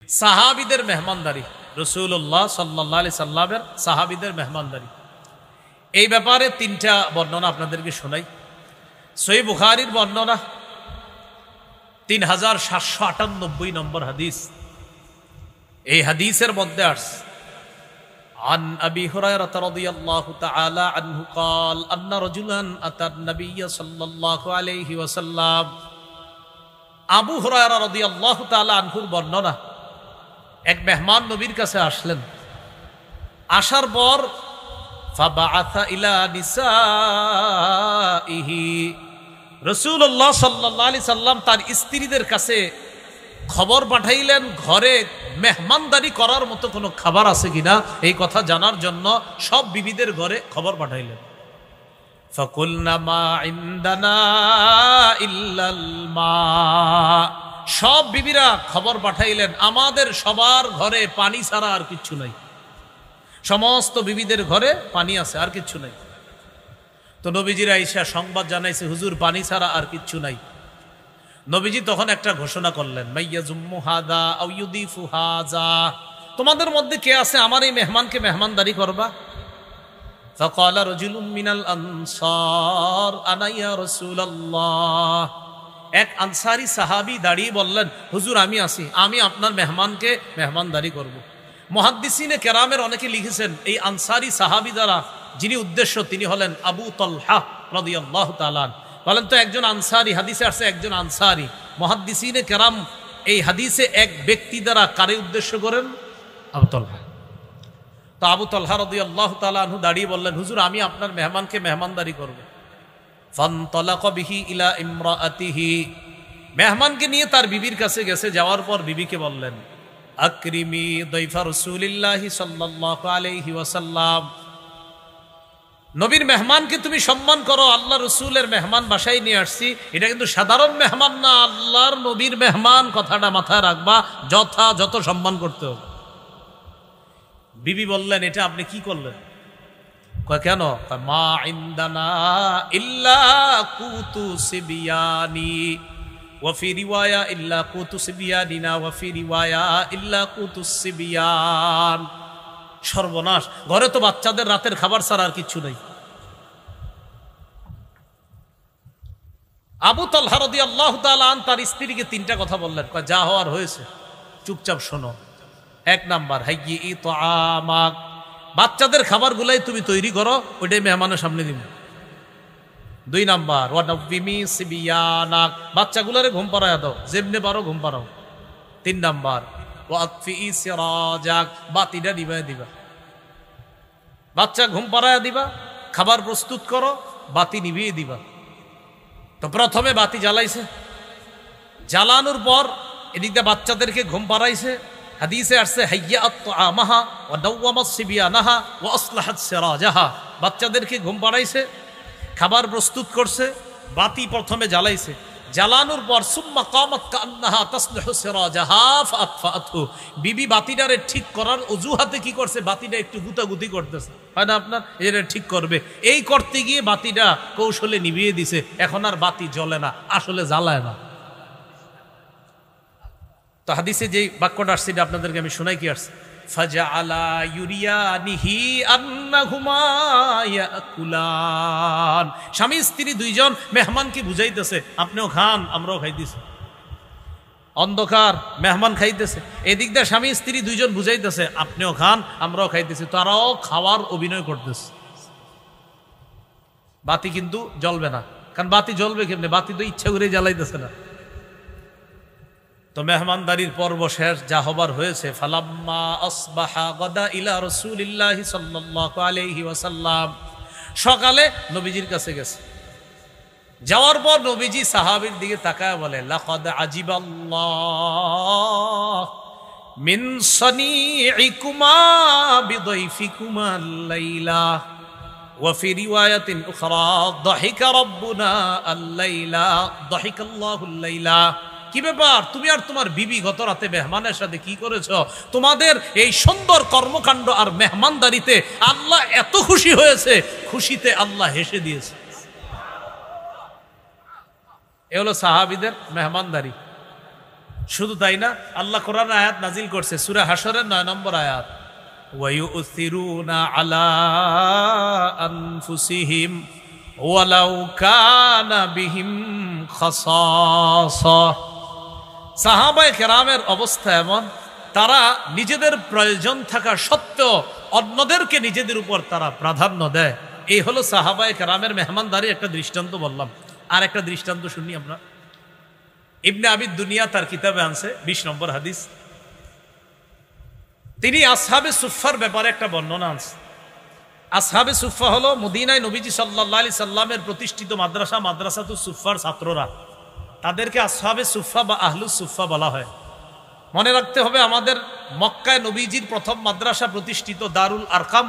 সাহাবীদের মেহমানদারি, রাসূলুল্লাহ সাল্লাল্লাহু আলাইহি সাল্লামের সাহাবীদের মেহমানদারি, এই ব্যাপারে তিনটা বর্ণনা আপনাদেরকে শোনাই। সহিহ বুখারীর বর্ণনা 3798 নম্বর হাদিস। এই হাদিসের মধ্যে আসছে عن أبي هريرة رضي الله تعالى عنه قال أن رجلا أتى النبي صلى الله عليه وسلم। আবু হুরায়রা রাদিয়াল্লাহু তাআলা আনহুর বর্ণনা, এক মেহমান নবীর কাছে আসলেন। আসার পর ফাবাআথা ইলা নিসাইহি, রাসূলুল্লাহ সাল্লাল্লাহু আলাইহি সাল্লাম তার স্ত্রীদের কাছে খবর পাঠাইলেন ঘরে মেহমানদারি করার মতো কোনো খাবার আছে কিনা এই কথা জানার জন্য সব বিবিদের ঘরে খবর পাঠাইলেন। ফাকুলনা মা ইনদানা ইল্লাল মা, সব বিবিরা খবর পাঠাইলেন আমাদের সবার ঘরে পানি ছাড়া আর কিচ্ছু নাই। সমস্ত বিবিদের ঘরে পানি আছে, আর কিচ্ছু নাই। তো নবীজির আইসা সংবাদ জানাইছে হুজুর পানি ছাড়া আর কিচ্ছু নাই। নবীজি তখন একটা ঘোষণা করলেন, মাইয়াজুম্মু হাদা আও ইউদিফু হাযা, তোমাদের মধ্যে কে আছে আমার এই মেহমানকে মেহমানদারি করবা? ফাকালা রাজুলুম মিনাল আনসার আনা ইয়া রাসূলুল্লাহ, এক আনসারী সাহাবী দাঁড়িয়ে বললেন হুজুর আমি আছি, আমি আপনার মেহমানকে মেহমানদারি করব। মুহাদ্দিসিনে কেরামের অনেকে লিখেছেন এই আনসারী সাহাবী দ্বারা যিনি উদ্দেশ্য তিনি হলেন আবু তালহা রাদিয়াল্লাহু তাআলা। বলেন তো একজন আনসারী, হাদিসে আসছে একজন আনসারী। মুহাদ্দিসিনে কেরাম এই হাদিসে এক ব্যক্তি দ্বারা কারে উদ্দেশ্য করেন? আবু তালহা। তো আবু তালহা রাদিয়াল্লাহু তাআলা আনহু দাঁড়িয়ে বললেন হুজুর আমি আপনার মেহমানকে মেহমানদারি করব। ফানতালাকা বিহি ইলা ইমরাআতিহি, মেহমানকে নিয়ে তার বিবির কাছে গেছে। যাওয়ার পর বিবিকে বললেন আকরিমি দাইফা রাসূলিল্লাহি সাল্লাল্লাহু আলাইহি ওয়াসাল্লাম, নবীর মেহমানকে তুমি সম্মান করো। আল্লাহ রসুলের মেহমান বাসায় নিয়ে আসছি, এটা কিন্তু সাধারণ মেহমান না, আল্লাহর নবীর মেহমান, কথাটা মাথায় রাখবা, যথাযথ সম্মান করতে হবে। বিবি বললেন এটা আপনি কি করলেন? কেন? মা ইনদানা ইল্লা কুতু সিবিয়ানি ওয়া ফি রিওয়ায়া ইল্লা কুতু সিবিয়ানিনা ওয়া ফি রিওয়ায়া ইল্লা কুতু সিবিয়ান। সর্বনাশ, ঘরে তো বাচ্চাদের রাতের খাবার ছাড়া আর কিছু নাই। আবু তালহা রাদিয়াল্লাহু তাআলা আন তার স্ত্রীকে তিনটা কথা বললেন, যা হওয়ার হয়েছে চুপচাপ শোনো। এক নাম্বার হাইয়ি তাআমাক, বাচ্চাদের খাবারগুলাই তুমি তৈরি করো, ওইটাই মেহমানের সামনে দিব। দুই নাম্বার ওয়া নাওয়িমি সিবিয়ানাক, বাচ্চাগুলোরে ঘুম পাড়ায় দাও, যেমনে পারো ঘুম পাড়াও। তিন নাম্বার ওয়া আতফি সিরাজাক, বাতিটা দিবা দিবা, বাচ্চা ঘুম পাড়ায় দিবা, খাবার প্রস্তুত করো, বাতি নিভিয়ে দিবা। তো প্রথমে বাতি জ্বালাইছে, জ্বালানোর পর এদিক দিয়ে বাচ্চাদেরকে ঘুম পাড়াইছে। হাদিসে আসছে হাইয়াত তাআমাহা ওয়া নাওয়ামাস সিবিয়ানাহা ওয়া আসলাহাত সিরাজাহা, বাচ্চাদেরকে ঘুম পাড়াইছে, খাবার প্রস্তুত করছে, বাতি প্রথমে জ্বালাইছে, জ্বালানোর পর সুম্মা কামাত কান্নাহা তাসলিহু সিরাজাহা ফাআতফাতহু, বিবি বাতিটারে ঠিক করার অজুহাতে কি করছে? বাতিটা একটু গুতাগুতি করতেছে, হয় না আপনার, এটা ঠিক করবে, এই করতে গিয়ে বাতিটা কৌশলে নিভিয়ে দিছে। এখন আর বাতি জ্বলে না, আসলে জ্বালায় না। তো হাদিসে যেই বাক্যটা আসছে এটা আপনাদেরকে আমি শোনাই কি আসছে, ফাজআলা ইউরিয়ানিহি আন্নাহুমা ইয়াকুলান, স্বামী স্ত্রী দুইজন মেহমানকে বুঝাইতেছে আপনিও খান আমরাও খাইতেছি। অন্ধকার, মেহমান খাইতেছে, এদিক দিয়ে স্বামী স্ত্রী দুইজন বুঝাইতেছে আপনিও খান আমরাও খাইতেছি, তারাও খাওয়ার অভিনয় করতেছে। বাতি কিন্তু জ্বলবে না, কারণ বাতি জ্বলবে কেমনে? বাতি তো ইচ্ছা করে জ্বালাইতেছে না। তো মেহমানদারির পর্ব শেষ, যা হবার হয়েছে। ফালাম্মা আসবাহা গাদা ইলা রাসূলিল্লাহি সাল্লাল্লাহু আলাইহি ওয়াসাল্লাম, সকালে নবীজির কাছে গেছে। যাওয়ার পর নবীজি সাহাবীর দিকে তাকায় বলে লাকাদ আজিবাল্লাহ মিন সানিইকুমা বিদাইফিকুমা আল-লাইলা ওয়া ফি রিওয়ায়াতিন উখরা দাহিকা রাব্বুনা আল-লাইলা দাহিকাল্লাহু আল-লাইলা। কি ব্যাপার, তুমি আর তোমার বিবি গত রাতে মেহমানের সাথে কি করেছ? তোমাদের এই সুন্দর কর্মকাণ্ড আর মেহমানদারিতে আল্লাহ এত খুশি হয়েছে, খুশিতে আল্লাহ হেসে দিয়েছে। এ হলো সাহাবীদের মেহমানদারি। শুধু তাই না, আল্লাহ কোরআন আয়াত নাজিল করছে সূরা হাশরের 9 নম্বর আয়াত, ওয়ায়ুসিরুনা আলা আনফুসিহিম ওয়ালাউ কানা বিহিম খাসাসা। সাহাবায়ে কেরামের অবস্থা এমন, তারা নিজেদের প্রয়োজন থাকা সত্ত্বেও অন্যদেরকে নিজেদের উপর তারা প্রাধান্য দেয়। এই হলো সাহাবায়ে কেরামের মেহমানদারির একটা দৃষ্টান্ত বললাম। আর একটা দৃষ্টান্ত শুনি আমরা। ইবনে আবি দুনিয়া তার কিতাবে আনছে 20 নম্বর হাদিস। তিনি আসহাবে সুফফার ব্যাপারে একটা বর্ণনা আনছে। আসহাবে সুফফা হলো মদিনায় নবীজি সাল্লাল্লাহু আলাইহি সাল্লামের প্রতিষ্ঠিত মাদ্রাসা, মাদ্রাসাতুস সুফফার ছাত্ররা। তাদেরকে আসহাবে সুফফা বা আহলুস সুফফা বলা হয়। মনে রাখতে হবে, আমাদের মক্কায় নবীজির প্রথম মাদ্রাসা প্রতিষ্ঠিত দারুল আরকাম,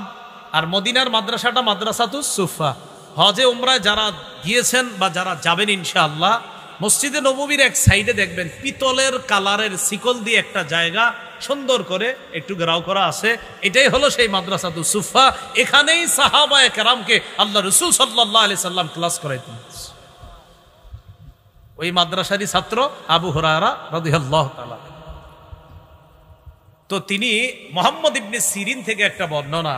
আর মদিনার মাদ্রাসাটা মাদ্রাসাতুস সুফফা। হজে উমরায় যারা গিয়েছেন বা যারা যাবেন ইনশাআল্লাহ, মসজিদে নববীর এক সাইডে দেখবেন পিতলের কালারের শিকল দিয়ে একটা জায়গা সুন্দর করে একটু ঘেরাও করা আছে। এটাই হলো সেই মাদ্রাসাতুস সুফফা। এখানেই সাহাবায়ে কেরামকে আল্লাহ রাসূল সাল্লাল্লাহু আলাইহি সাল্লাম ক্লাস করাইতেন। ওই মাদ্রাসারই ছাত্র আবু হুরায়রা রাদিয়াল্লাহু তাআলা। তো তিনি মুহাম্মদ ইবনে সিরিন থেকে একটা বর্ণনা,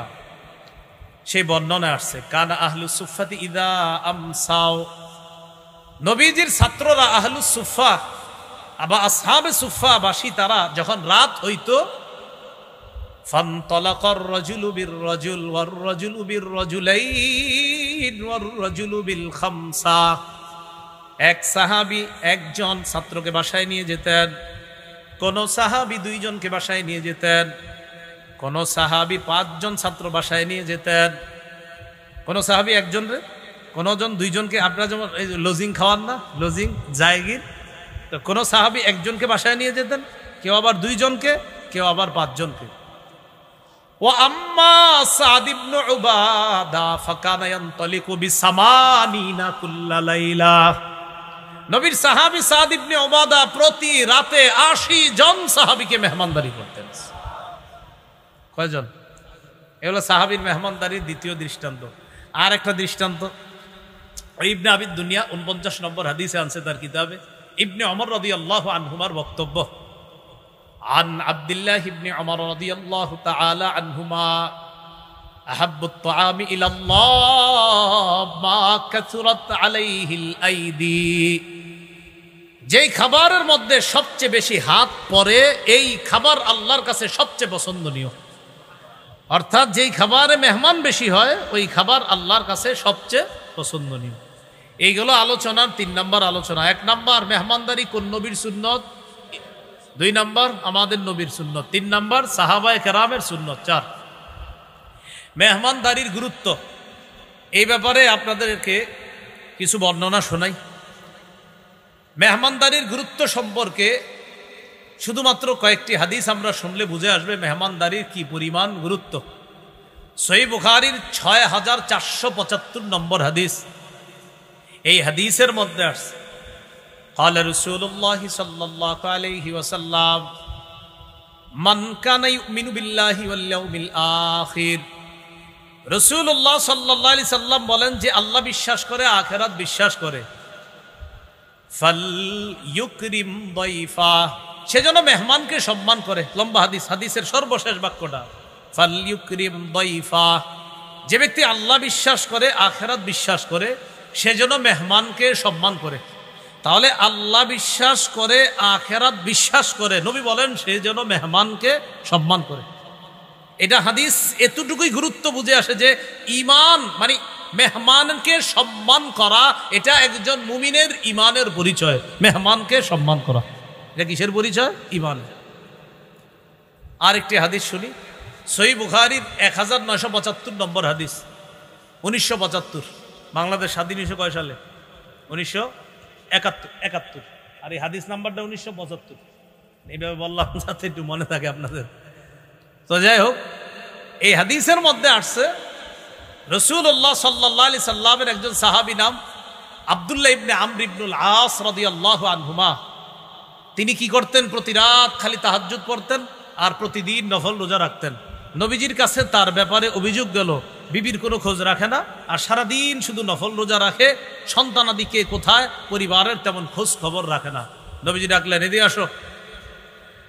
সেই বর্ণনা আসছে, কানা আহলুস সুফফাতি ইদা আমসাও, নবীজির ছাত্ররা আহলুস সুফফা বা আসহাবে সুফফা বাসী তারা যখন রাত হইতো, ফানতালাকার রাজুলু বির রাজুল ওয়ার রাজুলু বির রাজুলাইন ওয়ার রাজুলু বিল খামসা। এক সাহাবী একজন ছাত্রকে বাসায় নিয়ে যেতেন, কোন সাহাবী দুইজনকে বাসায় নিয়ে যেতেন, কোন সাহাবী 5 জন ছাত্র বাসায় নিয়ে যেতেন, কোন সাহাবী একজন রে, কোনজন দুইজনকে। আপনারা যেমন এই লজিং খাওয়ান না, লজিং জায়গির, তো কোন সাহাবী একজনকে বাসায় নিয়ে যেতেন, কেউ আবার 2 জনকে, কেউ আবার 5 জনকে। ওয়া আম্মা সাদ ইবনে উবাদা ফাকানা ইয়ানতালিকু বিসামানিনা কুল্লা লাইলা। নবীর সাহাবী সাদ ইবনে উবাদা প্রতি রাতে 80 জন সাহাবীকে মেহমানদারি করতেন। কয়জন? এগুলো সাহাবীর মেহমানদারির দ্বিতীয় দৃষ্টান্ত। আর একটা দৃষ্টান্ত ইবনে আবি দুনিয়া 49 নম্বর হাদিসে আনছে তার কিতাবে। ইবনে ওমর রাদিয়াল্লাহু আনহুমার বক্তব্য, আন আব্দুল্লাহ ইবনে ওমর রাদিয়াল্লাহু তাআলা আনহুমা আহাব্বুত তাআমি ইলাল্লাহ মা কাসুরাত আলাইহিল আইদি। যেই খাবারের মধ্যে সবচেয়ে বেশি হাত পড়ে, এই খাবার আল্লাহর কাছে সবচেয়ে পছন্দনীয়। অর্থাৎ যেই খাবারে মেহমান বেশি হয়, ওই খাবার আল্লাহর কাছে সবচেয়ে পছন্দনীয়। এইগুলো আলোচনার 3 নম্বর আলোচনা। 1 নম্বর মেহমানদারি কোন নবীর সুন্নত, 2 নম্বর আমাদের নবীর সুন্নত, 3 নম্বর সাহাবায়ে কেরামের সুন্নত, 4 মেহমানদারির গুরুত্ব। এই ব্যাপারে আপনাদেরকে কিছু বর্ণনা শোনাই। মেহমানদারির গুরুত্ব সম্পর্কে শুধুমাত্র কয়েকটি হাদিস আমরা শুনলে বুঝে আসবে মেহমানদারির কি পরিমাণ গুরুত্ব। সহিহ বুখারীর 6475 নম্বর হাদিস। এই হাদিসের মধ্যে আসছে, قال رسول الله صلى الله عليه وسلم من كان يؤمن بالله واليوم الآخر। রাসূলুল্লাহ সাল্লাল্লাহু আলাইহি সাল্লাম বলেন, যে আল্লাহ বিশ্বাস করে, আখিরাত বিশ্বাস করে, ফাল ইউকরিম দাইফা, সেজন্য মেহমানকে সম্মান করে। লম্বা হাদিস, হাদিসের সর্বশেষ বাক্যটা ফাল ইউকরিম দাইফা। যে ব্যক্তি আল্লাহ বিশ্বাস করে, আখিরাত বিশ্বাস করে, সেজন্য মেহমানকে সম্মান করে। তাহলে আল্লাহ বিশ্বাস করে, আখিরাত বিশ্বাস করে, নবী বলেন সেজন্য মেহমানকে সম্মান করে। এটা হাদিস এতটুকুই গুরুত্ব বুঝে আসে যে ঈমান মানে মেহমানকে সম্মান করা, এটা একজন মুমিনের ঈমানের পরিচয়। মেহমানকে সম্মান করা এটা কিসের পরিচয়? ঈমান। আরেকটি হাদিস শুনি, সহিহ বুখারীর 1975 নম্বর হাদিস। 1975 বাংলাদেশ স্বাধীন হয়েছে কয় সালে? 1971। আর এই হাদিস নাম্বারটা 1975। এইভাবে বললাম যাতে একটু মনে থাকে আপনাদের। তো যাই হোক, এই হাদিসের মধ্যে আসছে রাসূলুল্লাহ সাল্লাল্লাহু আলাইহি সাল্লামের একজন সাহাবী নাম আব্দুল্লাহ ইবনে আমর ইবনুল আস রাদিয়াল্লাহু আনহুমা। তিনি কি করতেন? প্রতি রাত খালি তাহাজ্জুদ পড়তেন আর প্রতিদিন নফল রোজা রাখতেন। নবীজির কাছে তার ব্যাপারে অভিযোগ গেল, বিবির কোনো খোঁজ রাখে না আর সারাদিন শুধু নফল রোজা রাখে, সন্তানাদি কে কোথায়, পরিবারের তেমন খোঁজ খবর রাখে না। নবীজি ডাকলেন, এদিকে আসো।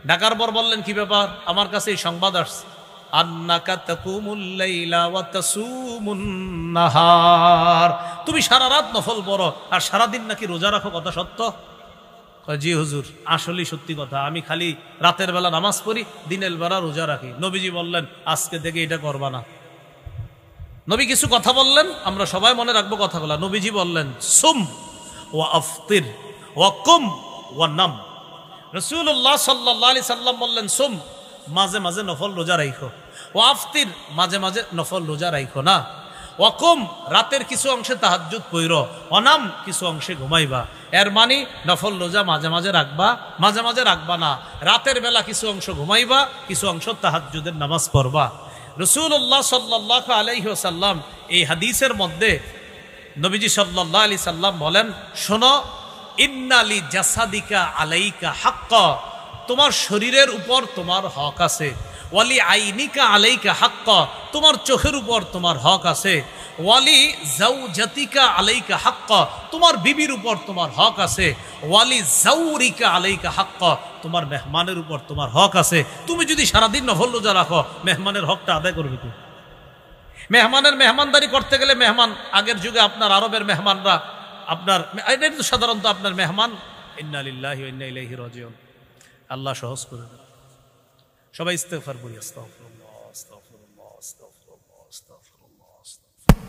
ডাকার পর বললেন, কি ব্যাপার? আমার কাছে এই সংবাদ আসছে, আন্নাকা তাকুমুল লাইলা ওয়া তাসুমুন নাহার, তুমি সারা রাত নফল পড়ো আর সারা দিন নাকি রোজা রাখো, কথা সত্য? জি হুজুর, আসলেই সত্যি কথা, আমি খালি রাতের বেলা নামাজ পড়ি, দিনের বেলা রোজা রাখি। নবীজি বললেন, আজকে থেকে এটা করবা না। নবী কিছু কথা বললেন, আমরা সবাই মনে রাখবো কথাগুলা। নবীজি বললেন, সুম ওয়া আফতির ওয়া কুম ওয়া নাম। রাসূলুল্লাহ সাল্লাল্লাহু আলাইহি সাল্লাম বললেন, সুম, মাঝে মাঝে নফল রোজা রাখো, ওয়া আফতির, মাঝে মাঝে নফল রোজা রাখো না, ওয়া কুম, রাতের কিছু অংশে তাহাজ্জুদ পড়ো, অনাম, কিছু অংশে ঘুমাইবা। এর মানে নফল রোজা মাঝে মাঝে রাখবা, মাঝে মাঝে রাখবা না। রাতের বেলা কিছু অংশ ঘুমাইবা, কিছু অংশ তাহাজ্জুদের নামাজ পড়বা। রাসূলুল্লাহ সাল্লাল্লাহু আলাইহি ওয়াসাল্লাম এই হাদিসের মধ্যে নবীজি সাল্লাল্লাহু আলাইহি সাল্লাম বলেন, শোনো, ইন্নালি জাসাদিকা আলাইকা হাক্কা, তোমার শরীরের উপর তোমার হক আছে। ওয়ালি আইনিকা আলাইকা হাক্কা, তোমার চোখের উপর তোমার হক আছে। ওয়ালি জাওজাতিকা আলাইকা হাক্কা, তোমার বিবির উপর তোমার হক আছে। ওয়ালি জাউরিকা আলাইকা হাক্কা, তোমার মেহমানের উপর তোমার হক আছে। তুমি যদি সারাদিন নফল রোজা রাখো, মেহমানের হকটা আদায় করবে কি? মেহমানের মেহমানদারি করতে গেলে, মেহমান আগের যুগে আপনার আরবের মেহমানরা আপনার, এটা তো সাধারণত আপনার মেহমান, ইন্না লিল্লাহি ওয়া ইন্না ইলাইহি রাজিউন, আল্লাহ সহজ করে দেন। সবাই ইস্তেগফার করি, আস্তাগফিরুল্লাহ আস্তাগফিরুল্লাহ আস্তাগফিরুল্লাহ আস্তাগফিরুল্লাহ আস্তাগফিরুল্লাহ,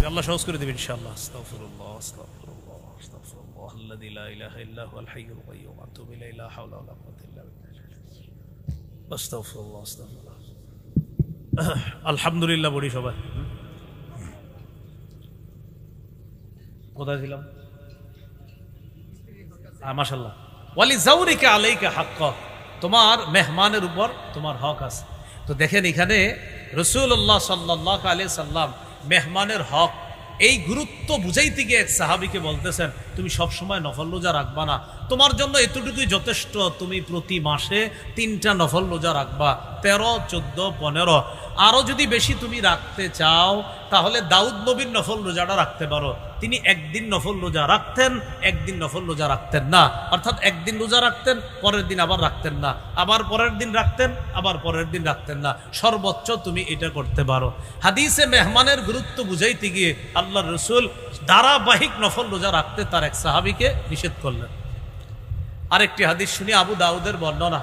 আল্লাহ সহজ করে দেবেন ইনশাআল্লাহ। আস্তাগফিরুল্লাহ আস্তাগফিরুল্লাহ আস্তাগফিরুল্লাহ আল্লাযী লা ইলাহা ইল্লা হুয়াল হাইয়ুল কাইয়্যুম ওয়া আতুবু ইলাইহি, লা হাওলা ওয়া লা কুওয়াতা ইল্লা বিল্লাহ। আস্তাগফিরুল্লাহ আস্তাগফিরুল্লাহ। আলহামদুলিল্লাহ বলি সবাই। কোথায় ছিলাম? মাশাআল্লাহ। ওয়ালি জাউরিকা আলাইকা হাক্কা, তোমার মেহমানের উপর তোমার হক আছে। তো দেখেন, এখানে রাসূলুল্লাহ সাল্লাল্লাহু আলাইহি সাল্লাম মেহমানের হক, এই গুরুত্ব বুঝাইতে গিয়ে এক সাহাবীকে বলতেছেন, তুমি সবসময় নফল রোজা রাখবা না, তোমার জন্য এতটুকুই যথেষ্ট, তুমি প্রতি মাসে 3টা নফল রোজা রাখবা, 13, 14, 15। আরও যদি বেশি তুমি রাখতে চাও, তাহলে দাউদ নবীর নফল রোজাটা রাখতে পারো। তিনি একদিন নফল রোজা রাখতেন, একদিন নফল রোজা রাখতেন না, অর্থাৎ একদিন রোজা রাখতেন, পরের দিন আবার রাখতেন না, আবার পরের দিন রাখতেন, আবার পরের দিন রাখতেন না। সর্বোচ্চ তুমি এটা করতে পারো। হাদিসে মেহমানের গুরুত্ব বুঝাইতে গিয়ে আল্লাহর রাসূল ধারাবাহিক নফল রোজা রাখতে তার এক সাহাবীকে নিষেধ করলেন। আরেকটি হাদিস শুনি, আবু দাউদের বর্ণনা,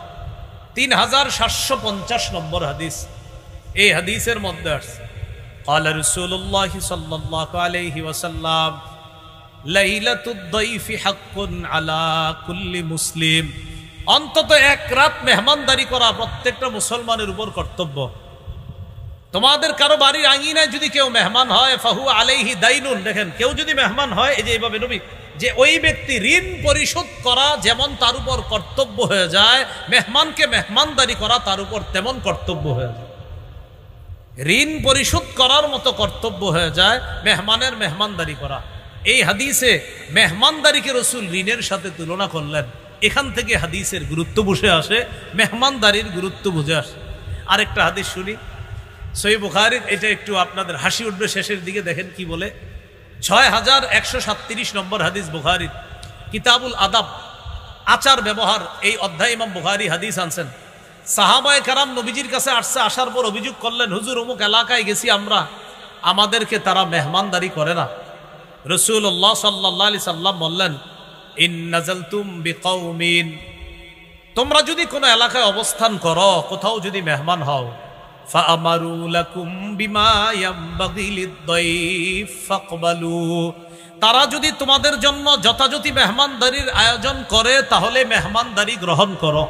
3750 নম্বর হাদিস। এই হাদিসের মধ্যে আসছে, قال رسول الله صلى الله عليه وسلم ليلة الضيف حق على كل مسلم, অন্তত এক রাত মেহমানদারি করা প্রত্যেকটা মুসলমানের উপর কর্তব্য। তোমাদের কারো বাড়ির আঙিনায় যদি কেউ মেহমান হয়, ফাহু আলাইহি দাইনুন, দেখেন কেউ যদি মেহমান হয়, এই যে এইভাবে নবী, যে ওই ব্যক্তি ঋণ পরিশোধ করা যেমন তার উপর কর্তব্য হয়ে যায়, মেহমানকে মেহমানদারি করা তার উপর তেমন কর্তব্য হয়ে যায়। ঋণ পরিশোধ করার মতো কর্তব্য হয়ে যায় মেহমানের মেহমানদারি করা। এই হাদিসে মেহমানদারিকে রাসূল ঋণের সাথে তুলনা করলেন। এখান থেকে হাদিসের গুরুত্ব বুঝে আসে, মেহমানদারির গুরুত্ব বুঝে আসে। আরেকটা হাদিস শুনি, সহিহ বুখারীর, এটা একটু আপনাদের হাসি উঠবে শেষের দিকে, দেখেন কি বলে। 6137 নম্বর হাদিস বুখারীর, কিতাবুল আদাব, আচার ব্যবহার, এই অধ্যায় ইমাম বুখারী হাদিস আনছেন। সাহাবায়ে কেরাম নবীজির কাছে আসছে, আসার পর অভিযোগ করলেন, হুজুর অমুক এলাকায় গেছি আমরা, আমাদেরকে তারা মেহমানদারি করে না। রাসূলুল্লাহ সাল্লাল্লাহু আলাইহি সাল্লাম বললেন, ইন নাযালতুম বিকাউমিন, তোমরা যদি কোনো এলাকায় অবস্থান করো, কোথাও যদি মেহমান হও, ফাআমারু লাকুম বিমা ইয়ামবাগি লিদ-দাইফ ফাকবালু, তারা যদি তোমাদের জন্য যথাযথ মেহমানদারির আয়োজন করে, তাহলে মেহমানদারি গ্রহণ করো।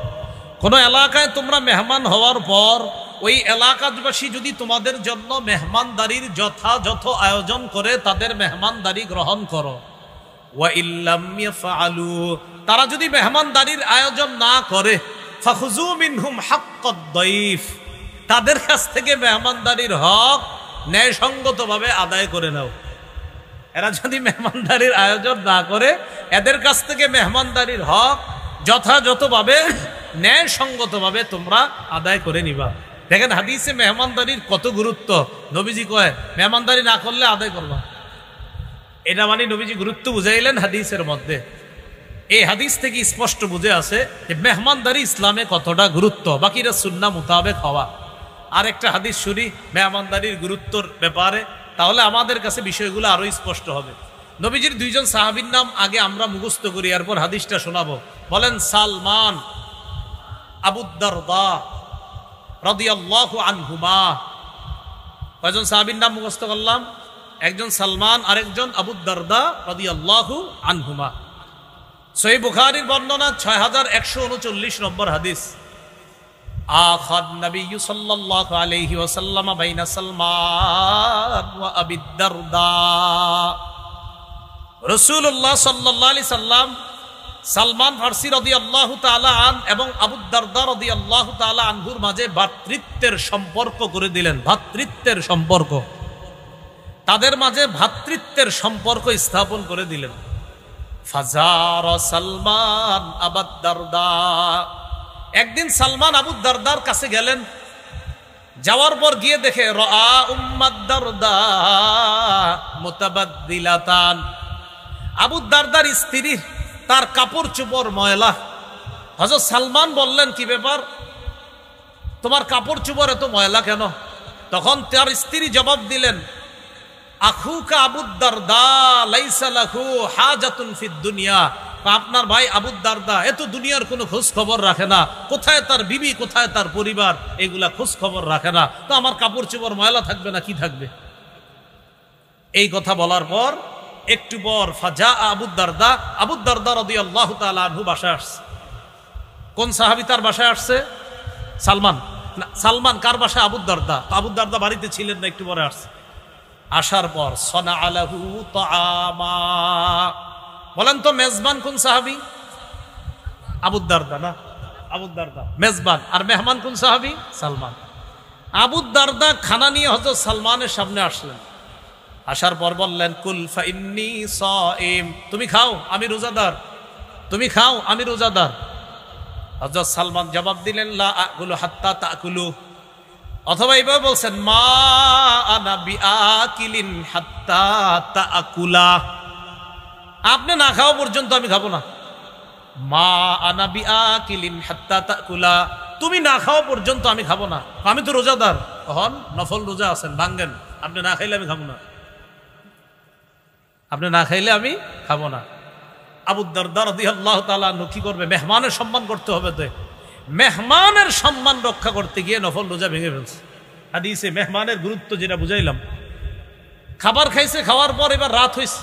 কোন এলাকায় তোমরা মেহমান হওয়ার পর ওই এলাকাবাসী যদি তোমাদের জন্য মেহমানদারির যথাযথ আয়োজন করে, তাদের মেহমানদারি গ্রহণ করো। ওয়া ইল্লাম ইয়াফআলু, তারা যদি মেহমানদারির আয়োজন না করে, ফাখুযু মিনহুম হাক্কাদ-দাইফ, তাদের কাছ থেকে মেহমানদারির হক ন্যায়সঙ্গতভাবে আদায় করে নাও। এরা যদি মেহমানদারির আয়োজন না করে, এদের কাছ থেকে মেহমানদারির হক যথাযথভাবে ন্যায়সঙ্গতভাবে তোমরা আদায় করে নিবা। দেখেন হাদিসে মেহমানদারির কত গুরুত্ব। নবীজি কয় মেহমানদারি না করলে আদায় করবা, এটা মানে নবীজি গুরুত্ব বুঝাইলেন হাদিসের মধ্যে। এই হাদিস থেকে স্পষ্ট বুঝে আছে যে মেহমানদারি ইসলামে কতটা গুরুত্ব, বাকিরা সুন্নাহ মোতাবেক হওয়া। আর একটা হাদিস শুনি মেহমানদারির গুরুত্বর ব্যাপারে, তাহলে আমাদের কাছে বিষয়গুলো আরো স্পষ্ট হবে। নবীজির দুইজন সাহাবীর নাম আগে আমরা মুখস্থ করি, এরপর হাদিসটা শোনাবো। বলেন সালমান, আবু দারদা রাদিয়াল্লাহু আনহুমা। কয়জন সাহাবীর নাম মুখস্থ করলাম? একজন সালমান, আরেকজন আবু দারদা রাদিয়াল্লাহু আনহুমা। সহিহ বুখারীর বর্ণনা 6139 নম্বর হাদিস। আখাদ নবী সাল্লাল্লাহু আলাইহি ওয়াসাল্লাম বাইনা সালমান ওয়া আবি দারদা। রাসূলুল্লাহ সাল্লাল্লাহু আলাইহি সাল্লাম সালমান ফারসি রাদিয়াল্লাহু তাআলা আন এবং আবু দারদা রাদিয়াল্লাহু তাআলা আনহুর মাঝে ভ্রাতৃত্বের সম্পর্ক করে দিলেন। ভ্রাতৃত্বের সম্পর্ক, তাদের মাঝে ভ্রাতৃত্বের সম্পর্ক স্থাপন করে দিলেন। ফাজার সালমান আবু দারদা। একদিন সালমান আবু দারদার কাছে গেলেন, যাওয়ার পর গিয়ে দেখে রাআ উম্মাদ দারদা মুতাবাদদিলাতান। আবু দারদার স্ত্রী, তার কাপড় চোপড় ময়লা। হযরত সালমান বললেন, কি ব্যাপার, তোমার কাপড় চোপড় এত ময়লা কেন? তখন তার স্ত্রী জবাব দিলেন, আখুকা আবু দারদা লাইসা লাহু হাজাতুন ফিদ দুনিয়া। আপনার ভাই আবু দারদা এত দুনিয়ার কোনো খোঁজ খবর রাখে না, কোথায় তার বিবি, কোথায় তার পরিবার, এগুলা খোঁজ খবর রাখে না, তো আমার কাপড় চোপড় ময়লা থাকবে না কি থাকবে? এই কথা বলার পর একটু পর ফাজা আবু দারদা রাদিয়াল্লাহু তাআলা আনহু বাসায় আসছে। কোন সাহাবী তার বাসায় আসছে? সালমান। সালমান কার বাসায়? আবু দারদা। আবু দারদা বাড়িতে ছিলেন না, একটু পরে আসছে। আসার পর সনা আলাহু তাআমা। বলেন তো মেজবান কোন সাহাবী? আবু দারদা না? আবু দারদা মেজবান, আর মেহমান কোন সাহাবী? সালমান। আবু দারদা খানা নিয়ে হযরত সালমানের সামনে আসলেন। আসার পর বললেন, কুল ফাইন্নী সাইম। তুমি খাও, আমি রোজাদার। তুমি খাও, আমি রোজাদার। হযরত সালমান জবাব দিলেন, লা আকুলু হাত্তা তাকুলু। অথবা এইভাবে বলছেন, মা আনা বিআকিলিন হাত্তা তাকুলা। আপনি না খাওয়া পর্যন্ত আমি খাবো না। মা আনা বিআকিলিন হাত্তা তাকুলা। তুমি না খাওয়া পর্যন্ত আমি খাবো না, আমি তো রোজাদার। তখন নফল রোজা আছেন, ভাঙ্গেন। আপনি না খাইলে আমি খাবো না, আপনি না খাইলে আমি খাবো না। আবু দারদা রাদিয়াল্লাহু তাআলা আনহু কি করবে? মেহমানের সম্মান করতে হবে। তো মেহমানের সম্মান রক্ষা করতে গিয়ে নফল রোজা ভেঙে ফেলছে। হাদিসে মেহমানের গুরুত্ব যেটা বুঝাইলাম। খাবার খাইছে, খাওয়ার পর এবার রাত হয়েছে,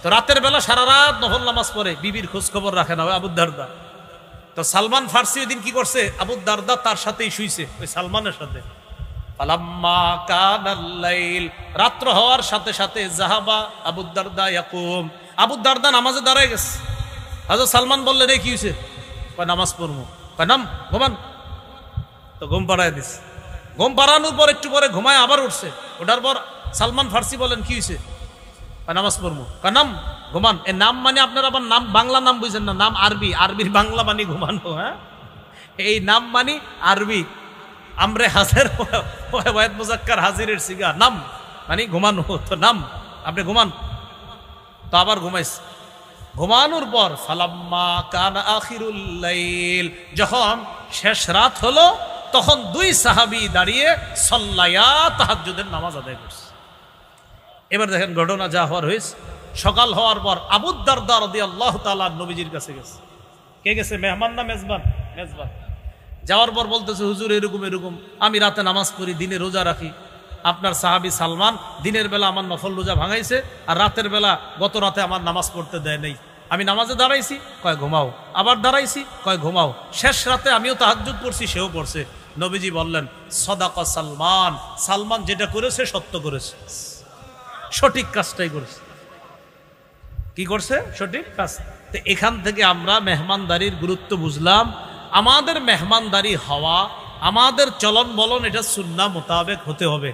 তো রাতের বেলা সারা রাত নফল নামাজ পড়ে, বিবির খোঁজ খবর রাখে না ওই আবু দারদা। তো সালমান ফারসি ওই দিন কি করছে? আবু দারদা তার সাথেই শুইছে, ওই সালমানের সাথে। ফালাম্মা কানাল লাইল, রাত্র হওয়ার সাথে সাথে জাহাবা আবু দারদা ইয়াকুম। আবু দারদা নামাজে দাঁড়ায় গেছে। হযরত সালমান বললেন, এই কি হয়েছে? কয় নামাজ পড়বো। কয় নাম, ঘুমান। তো ঘুম পাড়ায় দিস। ঘুম পাড়ানোর পর একটু পরে ঘুমায় আবার উঠছে। ওঠার পর সালমান ফারসি বলেন, কি হয়েছে? কয় নামাজ পড়বো। কয় নাম, ঘুমান। এ নাম মানে আপনার আবার নাম বাংলা নাম বুঝছেন না, নাম আরবি। আরবির বাংলা মানে ঘুমানো। হ্যাঁ, এই নাম মানে আরবি। আমরে হাজির ওয়াহিদ মুজাক্কার হাজিরের সিগা। নাম মানে ঘুমানো, তো নাম, আপনি ঘুমান। তো আবার ঘুমাইছে। ঘুমানোর পর ফালাম্মা কানা আখিরুল লাইল, যখন শেষ রাত হলো, তখন দুই সাহাবী দাঁড়িয়ে সাল্লায়া তাহাজ্জুদের নামাজ আদায় করছে। এবার দেখেন ঘটনা যা হওয়ার হয়েছে। সকাল হওয়ার পর আবু দারদা রাদিয়াল্লাহু তাআলা নবীজির কাছে গেছে। কে গেছে? মেহমান না মেজবান? মেজবান। যাওয়ার পর বলতেছে, হুজুর এরকম এরকম, আমি রাতে নামাজ পড়ি, দিনে রোজা রাখি। আপনার সাহাবী সালমান দিনের বেলা আমার নফল রোজা ভাঙাইছে, আর রাতের বেলা গত রাতে আমার নামাজ পড়তে দেয় নাই। আমি নামাজে দাঁড়াইছি, কয় ঘুমাও। আবার দাঁড়াইছি, কয় ঘুমাও। শেষ রাতে আমিও তাহাজ্জুদ পড়ছি, সেও পড়ছে। নবীজি বললেন, সাদাকা সালমান। সালমান যেটা করেছে সত্য করেছে, সঠিক কাজটাই করেছে। কি করছে? সঠিক কাজ। তো এখান থেকে আমরা মেহমানদারির গুরুত্ব বুঝলাম। আমাদের মেহমানদারি হওয়া, আমাদের চলন বলন, এটা সুন্নাহ মোতাবেক হতে হবে।